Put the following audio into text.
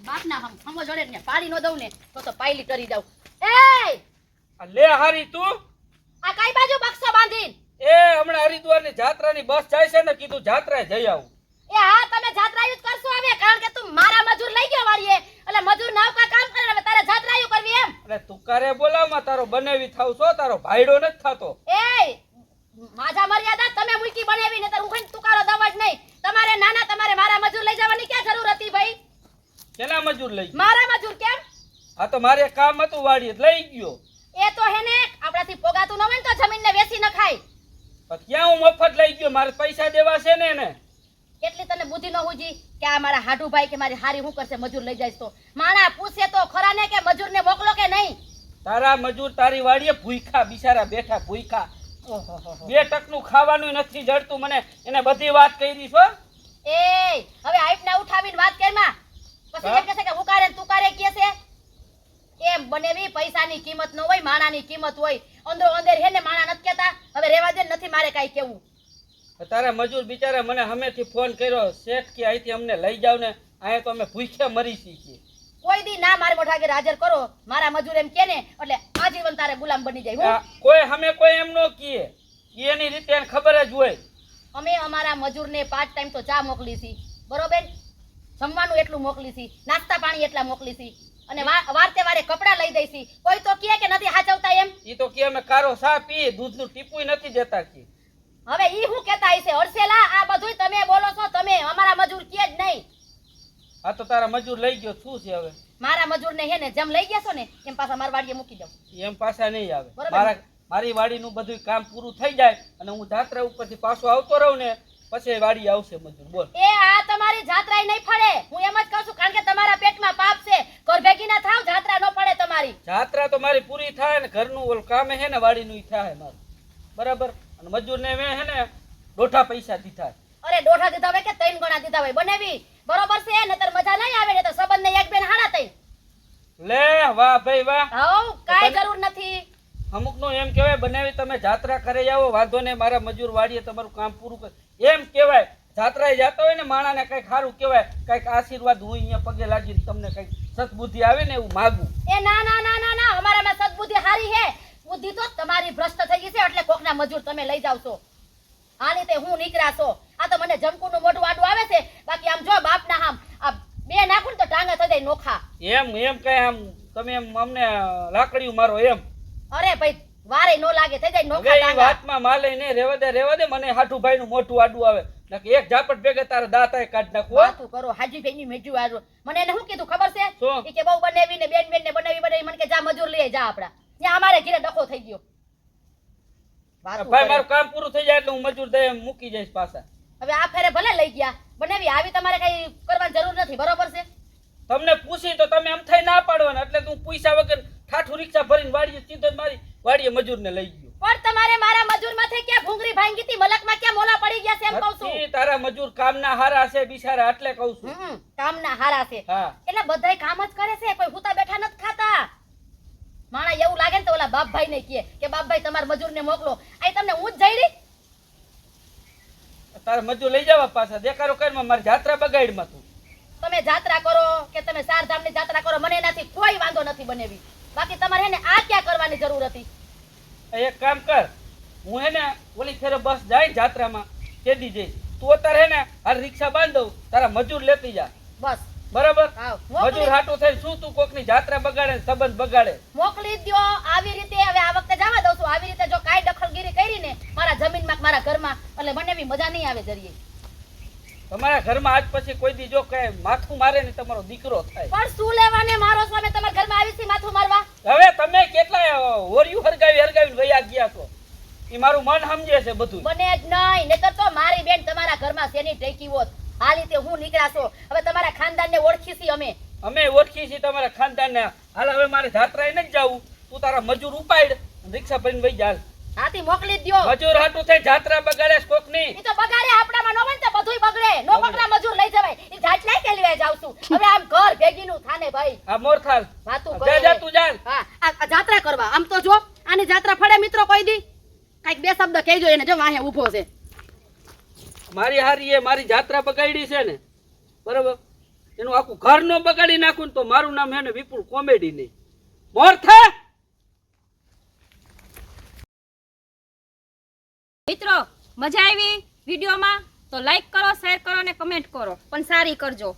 બાપના હમો જોડે ને પાડી નો દઉં ને તો પાયલી કરી જાઉં. એ લે હારી તું આ કઈ બાજુ બક્સો બાંધીન? એ હમણાં હરિદ્વારની જાત્રાની બસ જાય છે ને, કીધું જાત્રાએ જઈ આવું. એ હા તમે જાત્રાયું જ કરશો હવે, કારણ કે તું મારા મજૂર લઈ ગયો વાળીએ, એટલે મજૂર નાવકા કામ કરે હવે તારે જાત્રાયું કરવી એમ? એટલે તું કારે બોલાવમાં તારો બનેવી થાવ છો, તારો ભાઈડો નથી થાતો. એ માજા મર્યાદા તમે મૂકી બનાવી ને તો હું તુકારો દવા જ નહીં. તમારે નાના તમારે મારા મજૂર લઈ જવાની ક્યાં જરૂર હતી ભાઈ? કેના મજૂર લઈ ગયો? મારા મજૂર કેમ? આ તો મારે કામ હતું વાડીએ લઈ ગયો. એ તો હેને આપણાથી પોગાતું ન હોય ને તો જમીનને વેચી ન ખાય. પણ ક્યાં હું મફત લઈ ગયો? મારે પૈસા દેવા છે ને એને. કેટલી તને બુદ્ધિ ન હુજી કે આ મારા હાડુભાઈ કે મારી હારી શું કરશે મજૂર લઈ જાય તો? માણા પૂછે તો ખરા ને કે મજૂરને મોકલો કે નહીં? તારા મજૂર તારી વાડીએ ભૂખા બિચારા બેઠા ભૂખા. બે ટકનું ખાવાનું નથી જડતું મને. એને બધી વાત કરી છો. એ હવે આઈપના ઉઠાવીને વાત કરમાં પછી એમ કહેશે કે ઉકારે ને તુકારે કહે છે. એમ બનેવી પૈસાની કિંમત ન હોય, માણાની કિંમત હોય. અંદરો અંદર હે ને માણા નથી કહેતા. હવે રેવા દે, નથી મારે કાઈ કેવું. તારા મજૂર બિચારા મને હમેથી ફોન કર્યો, શેઠ કે અહીંથી અમને લઈ જાવ ને, અહીંયા તો અમે ભૂખ્યા મરી છીએ. કોઈ દી ના મારે મોઢા આગળ હાજર કરો મારા મજૂર એમ કે ને એટલે આજીવન તારે ગુલામ બની જાય. કોઈ હમે કોઈ એમ નો કીએ, એની રીતે એને ખબર જ હોય. અમે અમારા મજૂરને 5 ટાઈમ તો ચા મોકલી છી, બરોબર? જમવાનું એટલું મોકલી છી, નાસ્તા પાણી એટલા મોકલી છી, અને વારતે વારે કપડા લઈ દઈ છી. કોઈ તો કહે કે નથી હાચવતા એમ? ઈ તો કે અમે કારો સા પીએ, દૂધનું ટીપુય નથી દેતા કે. હવે ઈ હું કહેતા હશે હરસેલા? આ બધુંય તમે બોલો છો, તમે અમારા મજૂર કે જ નહીં. આ તો તારા મજૂર લઈ ગયો, શું છે હવે? મારા મજૂરને હે ને જેમ લઈ ગયા છો ને એમ પાછા મારા વાડીએ મૂકી દઉં. એમ પાછા નહીં આવે. બરાબર. મારી વાડીનું બધું કામ પૂરું થઈ જાય અને હું જાત્રા ઉપરથી પાછો આવતો રહું ને પછી વાડી આવશે મજૂર. બોલ. એ આ તમારી જાત્રાય નહીં ફળે, હું એમ જ કહું છું, કારણ કે તમારા પેટમાં પાપ છે. ઘર ભેગી ના થાવ, જાત્રા ન પડે તમારી. જાત્રા તો મારી પૂરી થાય ને ઘરનું ઓલ કામ હે ને વાડીનું ઈ થાય મારું. બરાબર. અને મજૂરને મેં હે ને દોઢા પૈસા દીધા. અરે દોઢા દીધા હોય કે 3 ગણા દીધા હોય, બનેવી બરોબર છે. નતર મજા નહીં આવે ને તો સંબંધને એક બેન હાડા થઈ. લે વાહ ભાઈ વાહ. હાઉ કાઈ જરૂર નથી. અમુક નું એમ કહેવાય બનાવી તમે જાત્રા કરી આવો, વાંધો ને મારા મજૂર વાડીએ તમારું કામ પૂરું કરે એમ કહેવાય. જાત્રાએ જતા હોય ને માણાને કઈક સારું કહેવાય, કઈક આશીર્વાદ હું અહીંયા પગે લાગીને તમને કઈક સદબુદ્ધિ આવે ને એવું માગું. એ ના ના ના ના ના, અમારામાં સદબુદ્ધિ હારી હે. બુદ્ધિ તો તમારી ભ્રષ્ટ થઈ ગઈ છે એટલે કોકના મજૂર તમે લઈ જાવ છો. આ રીતે હું નીકળ્યા છો. આ તો મને જમકુનું મોઢું આડું આવે છે. બાકી આમ જો બાપના આમ આ બે નાખું તો ટાંગા થઈ જાય નોખા. એમ કઈ આમ તમે એમ અમને લાકડીયું મારો એમ? અરે ભાઈ વારે નો લાગે, થઈ જાય નોખા હવે એ ટાંગા. વાતમાં માલે ને રેવા દે મને હાઠુભાઈ નું મોઢું આડું આવે નકે એક ઝાપટ ભેગે તારા દાંતાય કાઢ નાખો. વાતું કરો હાજીભાઈ ની મેજુ આરો. મને એને શું કીધું ખબર છે? શું? ઈ કે બહુ બનાવી ને બેન ને બનાવી મને કે જા મજૂર લઈ જા આપડા. ત્યાં અમારે ઘરે ડખો થઈ ગયો. ભાઈ મારું કામ પૂરું થઈ જાય એટલે હું મજૂર દે મૂકી જઈશ પાછા. હવે આ ફેરે ભલે લઈ ગયા, બનાવી આવી તમારે કઈ કરવાની જરૂર નથી, બરોબર છે? તમને પૂછી તો તમે આમ થઈ ના પાડવાના, એટલે તું પૈસા વગર ઠાઠું રિક્ષા ભરીને વાડીએ સીધો જ મારી વાડીએ મજૂરને લઈ ગયો. પણ તમારે મારા મજૂર માંથી ક્યાં ભૂંગળી ભાંગી હતી, મલકમાં ક્યાં મોલા પડી ગયા છે એમ કહું છું. હતી તારા મજૂર કામના હારા છે બિચારા, એટલે કહું છું. કામના હારા છે. હા એટલે બધાય કામ જ કરે છે, કોઈ હુતા બેઠા નથી ખાતા. માણા એવું લાગે ને તો ઓલા બાપભાઈ ને કહે કે બાપભાઈ તમારા મજૂરને મોકલો. આ તમને હું જ જઈ રહી. તારા મજૂર લઈ જવા પાછા દેખાડો કરીને મારી જાત્રા બગાડમાં તું. તમે જાત્રા કરો કે તમે 4 ધામની જાત્રા કરો, મને એનાથી કોઈ વાંધો નથી બનેવી. બાકી તમારે હેને આ ક્યાં કરવાની જરૂર હતી? એક કામ કર, હું હે ને ઓલી ફેરે બસ જાય જાત્રામાં કેદી જઈશ, તું અત્યારે હે ને આ રિક્ષા બાંધ દઉં, તારા મજૂર લેતી જા. બસ બરાબર. આવ મજૂર હાટું થઈને શું તું કોકની જાત્રા બગાડે ને સંબંધ બગાડે? મોકલી દ્યો આવી રીતે. હવે આ વખતે જવા દઉં છું. આવી રીતે જો કાઈ દખલગીરી કરી ને મારા જમીનમાં મારા ઘરમાં, એટલે મને બી મજા નહીં આવે જરીએ. તમારા ઘરમાં આજ પછી કોઈ દી જો કઈ માથું મારે ને તમારો દીકરો થાય. પણ શું લેવાને મારો છો? તમારા ઘરમાં આવી છે માથું મારવા? હવે તમે કેટલા હોરિયું હરગાવીને વયા ગયા છો, એ મારું મન સમજે છે બધું. બને જ નહીં, નહીતર તો મારી બેન તમારા ઘરમાં શેની ટેકી હોત. આ રીતે હું નીકળ્યા છો. હવે તમારા ખાનદાનને ઓળખી છી અમે ઓળખી છીએ તમારા ખાનદાનને. હાલ હવે મારે જાત્રાએ નથી જવું, તું તારા મજૂર ઉપાડ રિક્ષા ભરીને વઈ જા. હાથી મોકલી જ દ્યો. મજૂર હાટું થઈ જાત્રા બગાડે કોક ની. ઈ તો બગાડે, આપણામાં નો બને તો બધુંય બગડે. નો પકડા મજૂર લઈ જવાય. ઈ જાટલાય કેલવાય જાવ છું. હવે આમ ઘર ભેગીનું થાને ભાઈ. આ મોરથાલ વાતું જા જા તું જા. હા આ જાત્રા કરવા. આમ તો જો આની જાત્રા ફળે મિત્રો કોઈ દી. કાઈક બે શબ્દ કહેજો એને, જો વાહે ઊભો છે. મારી હારી એ મારી જાત્રા બગાડી છે ને, બરોબર? એનું આખું ઘર નો બગાડી નાખું ને તો મારું નામ હે ને વિપુલ કોમેડી નહીં. મોર થા. મિત્રો મજા આવી વિડીયોમાં તો લાઈક કરો, શેર કરો અને કમેન્ટ કરો, પણ સારી કરજો.